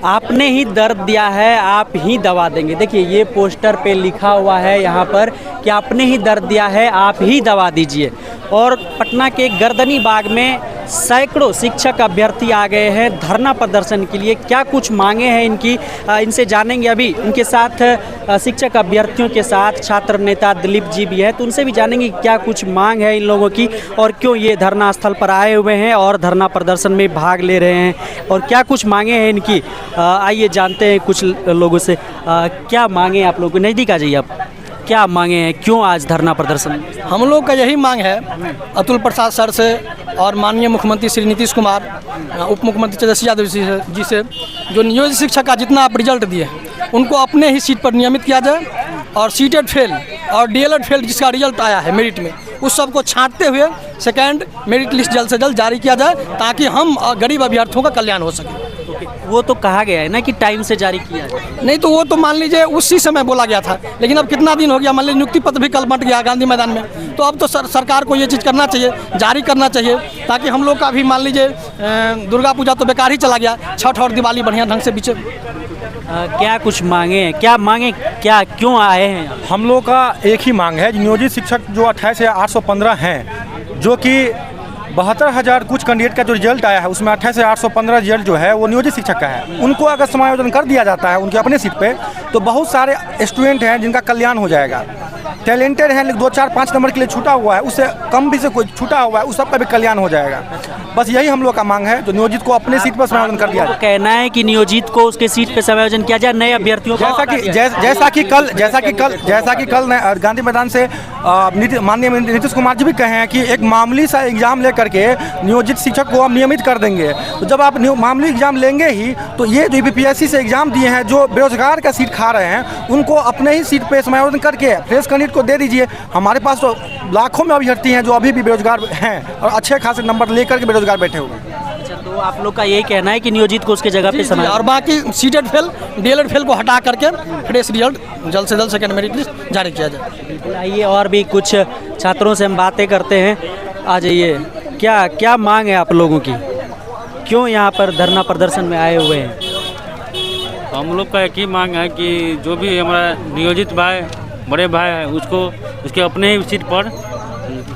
आपने ही दर्द दिया है, आप ही दवा देंगे। देखिए ये पोस्टर पे लिखा हुआ है यहाँ पर कि आपने ही दर्द दिया है, आप ही दवा दीजिए। और पटना के गर्दनी बाग में सैकड़ों शिक्षक अभ्यर्थी आ गए हैं धरना प्रदर्शन के लिए। क्या कुछ मांगे हैं इनकी, इनसे जानेंगे। अभी इनके साथ शिक्षक अभ्यर्थियों के साथ छात्र नेता दिलीप जी भी है, तो उनसे भी जानेंगे क्या कुछ मांग है इन लोगों की और क्यों ये धरना स्थल पर आए हुए हैं और धरना प्रदर्शन में भाग ले रहे हैं और क्या कुछ मांगे हैं इनकी। आइए जानते हैं कुछ लोगों से। क्या मांगे आप लोगों को, नज़दीक आ जाइए आप। क्या मांगे हैं, क्यों आज धरना प्रदर्शन? हम लोग का यही मांग है अतुल प्रसाद सर से और माननीय मुख्यमंत्री श्री नीतीश कुमार, उप मुख्यमंत्री तेजस्वी यादव जी से जो नियोजित शिक्षक का जितना आप रिजल्ट दिए उनको अपने ही सीट पर नियमित किया जाए और सीटेड फेल और डीएलएड फेल जिसका रिजल्ट आया है मेरिट में उस सब को छांटते हुए सेकेंड मेरिट लिस्ट जल्द से जल्द जारी किया जाए ताकि हम गरीब अभ्यर्थियों का कल्याण हो सके। वो तो कहा गया है ना कि टाइम से जारी किया जाए। नहीं तो वो तो मान लीजिए उसी समय बोला गया था, लेकिन अब कितना दिन हो गया, मान लीजिए नियुक्ति पत्र भी कल बंट गया गांधी मैदान में। तो अब तो सरकार को ये चीज़ करना चाहिए, जारी करना चाहिए ताकि हम लोग का भी मान लीजिए दुर्गा पूजा तो बेकार ही चला गया, छठ और दिवाली बढ़िया ढंग से बीचे। क्या कुछ मांगे हैं, क्या मांगे, क्या क्यों आए हैं? हम लोग का एक ही मांग है, नियोजित शिक्षक जो 28,815 हैं, जो कि 72,000 कुछ कैंडिडेट का जो रिजल्ट आया है उसमें 28,815 रिजल्ट जो है वो नियोजित शिक्षक का है। उनको अगर समायोजन कर दिया जाता है उनके अपने सीट पे तो बहुत सारे स्टूडेंट हैं जिनका कल्याण हो जाएगा। टैलेंटेड हैं लेकिन 2, 4, 5 नंबर के लिए छूटा हुआ है, उससे कम भी से कोई छूटा हुआ है, उस सबका भी कल्याण हो जाएगा। बस यही हम लोग का मांग है, जो नियोजित को अपने सीट पर समायोजन कर दिया जाए। कहना है कि नियोजित को उसके सीट पर समायोजन किया जाए नए अभ्यर्थियों जैसा कि कल गांधी मैदान से माननीय नीतीश कुमार जी भी कहे हैं कि एक मामूली सा एग्जाम लेकर के नियोजित शिक्षक को हम नियमित कर देंगे। तो जब आप मामूली एग्जाम लेंगे ही तो ये जो बीपीएससी से एग्जाम दिए हैं जो बेरोजगार का सीट खा रहे हैं उनको अपने ही सीट पे समायोजन करके फ्रेश कैंडिडेट को दे दीजिए। हमारे पास तो लाखों में अभ्यर्थी हैं जो अभी भी बेरोजगार हैं और अच्छे खासे नंबर लेकर के बेरोजगार बैठे हुए हैं। अच्छा, तो आप लोग का यही कहना है कि नियोजित को उसके जगह पे समायोजन और बाकी सीटेड फेल डीएलएड फेल को हटा करके फ्रेश रिजल्ट जल्द से जल्द सेकेंड मेरिट लिस्ट जारी किया जाए। आइए और भी कुछ छात्रों से हम बातें करते हैं। आ जाइए, क्या क्या मांग है आप लोगों की, क्यों यहाँ पर धरना प्रदर्शन में आए हुए हैं? हम लोग का एक ही मांग है कि जो भी हमारा नियोजित भाई बड़े भाई है उसको उसके अपने ही सीट पर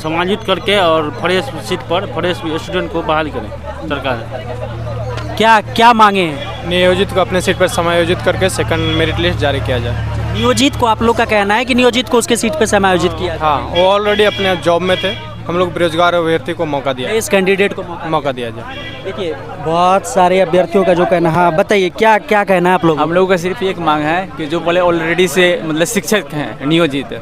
समायोजित करके और फ्रेश सीट पर फ्रेश स्टूडेंट को बहाल करें सरकार। क्या क्या मांगे हैं? नियोजित को अपने सीट पर समायोजित करके सेकंड मेरिट लिस्ट जारी किया जाए। नियोजित को आप लोग का कहना है कि नियोजित को उसके सीट पर समायोजित किया जाए? हाँ, वो ऑलरेडी अपने जॉब में थे, हम लोग बेरोजगार अभ्यर्थी को मौका दिया, इस कैंडिडेट को मौका दिया जाए। देखिए बहुत सारे अभ्यर्थियों का जो कहना, हाँ बताइए क्या क्या कहना है आप लोग? हम लोगों का सिर्फ एक मांग है कि जो पहले ऑलरेडी से मतलब शिक्षक हैं नियोजित,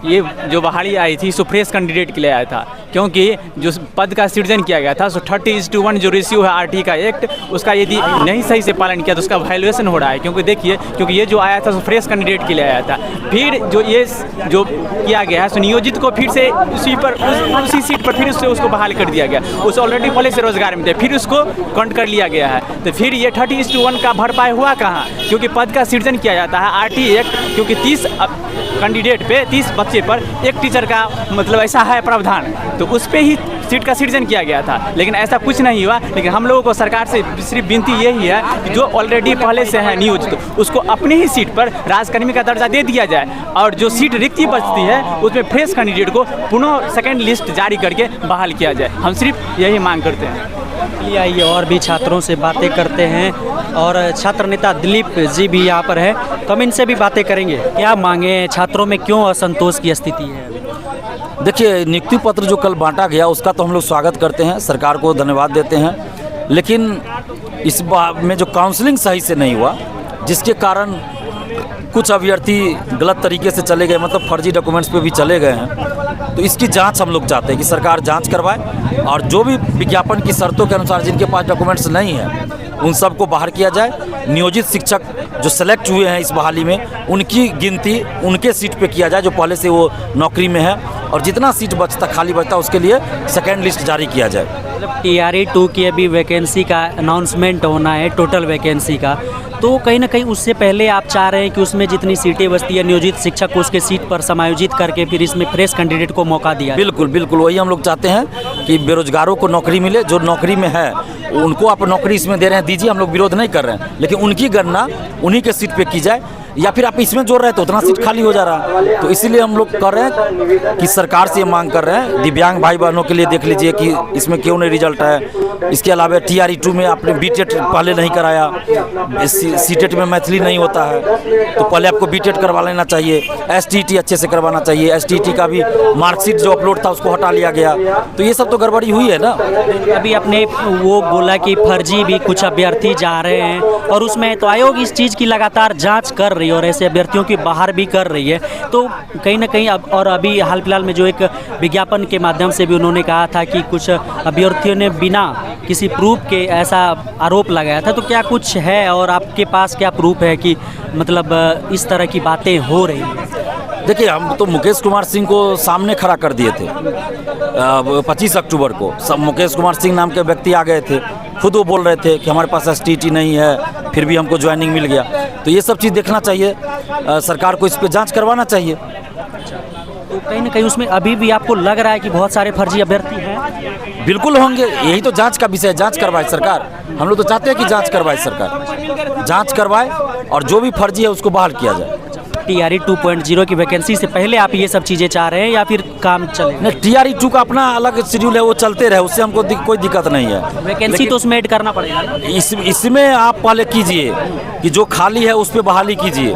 ये जो बहाली आई थी सो फ्रेश कैंडिडेट के लिए आया था, क्योंकि जो पद का सृजन किया गया था सो 30:1 जो रेशियो है आरटी का एक्ट उसका यदि नहीं सही से पालन किया तो उसका वैल्यूएशन हो रहा है। क्योंकि देखिए क्योंकि ये जो आया था सो फ्रेश कैंडिडेट के लिए आया था, फिर जो ये जो किया गया है सो नियोजित को फिर से उसी सीट पर फिर उसको बहाल कर दिया गया। उस ऑलरेडी पहले से रोजगार में थे, फिर उसको काउंट कर लिया गया है। तो फिर ये 30:1 का भरपाई हुआ कहाँ, क्योंकि पद का सृजन किया जाता है आरटी एक्ट, क्योंकि 30 कैंडिडेट पे 30 बच्चे पर एक टीचर का मतलब ऐसा है प्रावधान, तो उस पे ही सीट का सृजन किया गया था। लेकिन ऐसा कुछ नहीं हुआ। लेकिन हम लोगों को सरकार से सिर्फ विनती यही है कि जो ऑलरेडी पहले से है नियोजित उसको अपने ही सीट पर राजकर्मी का दर्जा दे दिया जाए और जो सीट रिक्ति बचती है उसमें फ्रेश कैंडिडेट को पुनः सेकेंड लिस्ट जारी करके बहाल किया जाए। हम सिर्फ यही मांग करते हैं। आइए और भी छात्रों से बातें करते हैं और छात्र नेता दिलीप जी भी यहाँ पर है, तो हम इनसे भी बातें करेंगे। क्या मांगे छात्रों में, क्यों असंतोष की स्थिति है? देखिए, नियुक्ति पत्र जो कल बांटा गया उसका तो हम लोग स्वागत करते हैं, सरकार को धन्यवाद देते हैं, लेकिन इस बार में जो काउंसलिंग सही से नहीं हुआ जिसके कारण कुछ अभ्यर्थी गलत तरीके से चले गए, मतलब फर्जी डॉक्यूमेंट्स पे भी चले गए हैं। तो इसकी जांच हम लोग चाहते हैं कि सरकार जांच करवाए और जो भी विज्ञापन की शर्तों के अनुसार जिनके पास डॉक्यूमेंट्स नहीं हैं उन सबको बाहर किया जाए। नियोजित शिक्षक जो सेलेक्ट हुए हैं इस बहाली में उनकी गिनती उनके सीट पे किया जाए जो पहले से वो नौकरी में है, और जितना सीट बचता खाली बचता उसके लिए सेकेंड लिस्ट जारी किया जाए। TRE 2 की अभी वैकेंसी का अनाउंसमेंट होना है, टोटल वैकेंसी का, तो कहीं ना कहीं उससे पहले आप चाह रहे हैं कि उसमें जितनी सीटें बचती है नियोजित शिक्षक को उसके सीट पर समायोजित करके फिर इसमें फ्रेश कैंडिडेट को मौका दिया जाए। बिल्कुल बिल्कुल वही हम लोग चाहते हैं कि बेरोजगारों को नौकरी मिले, जो नौकरी में है उनको आप नौकरी इसमें दे रहे हैं दीजिए, हम लोग विरोध नहीं कर रहे हैं, लेकिन उनकी गणना उन्हीं के सीट पे की जाए, या फिर आप इसमें जोड़ रहे हैं तो उतना सीट खाली हो जा रहा है। तो इसीलिए हम लोग कर रहे हैं कि सरकार से मांग कर रहे हैं, दिव्यांग भाई बहनों के लिए देख लीजिए कि इसमें क्यों नहीं रिजल्ट है। इसके अलावा TRE 2 में आपने BTET पहले नहीं कराया, CTET में मैथिली नहीं होता है तो पहले आपको BTET करवा लेना चाहिए, STET अच्छे से करवाना चाहिए, STET का भी मार्कशीट जो अपलोड था उसको हटा लिया गया, तो ये सब तो गड़बड़ी हुई है ना। अभी आपने वो बोला कि फर्जी भी कुछ अभ्यर्थी जा रहे हैं और उसमें तो आयोग इस चीज़ की लगातार जांच कर रही है और ऐसे अभ्यर्थियों की बाहर भी कर रही है, तो कहीं ना कहीं अब और अभी हाल फिलहाल में जो एक विज्ञापन के माध्यम से भी उन्होंने कहा था कि कुछ अभ्यर्थियों ने बिना किसी प्रूफ के ऐसा आरोप लगाया था, तो क्या कुछ है और आपके पास क्या प्रूफ है कि मतलब इस तरह की बातें हो रही हैं? देखिए हम तो मुकेश कुमार सिंह को सामने खड़ा कर दिए थे 25 अक्टूबर को। सब मुकेश कुमार सिंह नाम के व्यक्ति आ गए थे, खुद वो बोल रहे थे कि हमारे पास STET नहीं है, फिर भी हमको ज्वाइनिंग मिल गया। तो ये सब चीज़ देखना चाहिए, सरकार को इस पर जांच करवाना चाहिए। तो कहीं ना कहीं उसमें अभी भी आपको लग रहा है कि बहुत सारे फर्जी अभ्यर्थी हैं? बिल्कुल होंगे, यही तो जांच का विषय, जांच करवाए सरकार। हम लोग तो चाहते हैं कि जांच करवाए सरकार, जांच करवाए और जो भी फर्जी है उसको बहाल किया जाए। TRE 2.0 की वैकेंसी से पहले आप ये सब चीज़ें चाह रहे हैं या फिर काम चलेगा? नहीं, TRE 2 का अपना अलग शेड्यूल है, वो चलते रहे, उससे हमको कोई दिक्कत नहीं है। वैकेंसी तो उसमें ऐड करना पड़ेगा ना? इसमें आप पहले कीजिए कि जो खाली है उस पर बहाली कीजिए।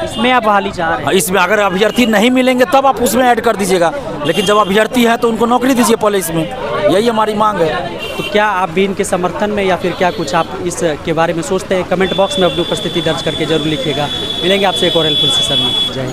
इसमें आप बहाली चाह रहे हैं? इसमें अगर अभ्यर्थी नहीं मिलेंगे तब आप उसमें ऐड कर दीजिएगा, लेकिन जब अभ्यर्थी है तो उनको नौकरी दीजिए पहले, इसमें यही हमारी मांग है। तो क्या आप भी इनके समर्थन में या फिर क्या कुछ आप इस के बारे में सोचते हैं? कमेंट बॉक्स में अपनी उपस्थिति दर्ज करके जरूर लिखिएगा। मिलेंगे आपसे एक और हेल्पफुल सेशन में। जय हिंद।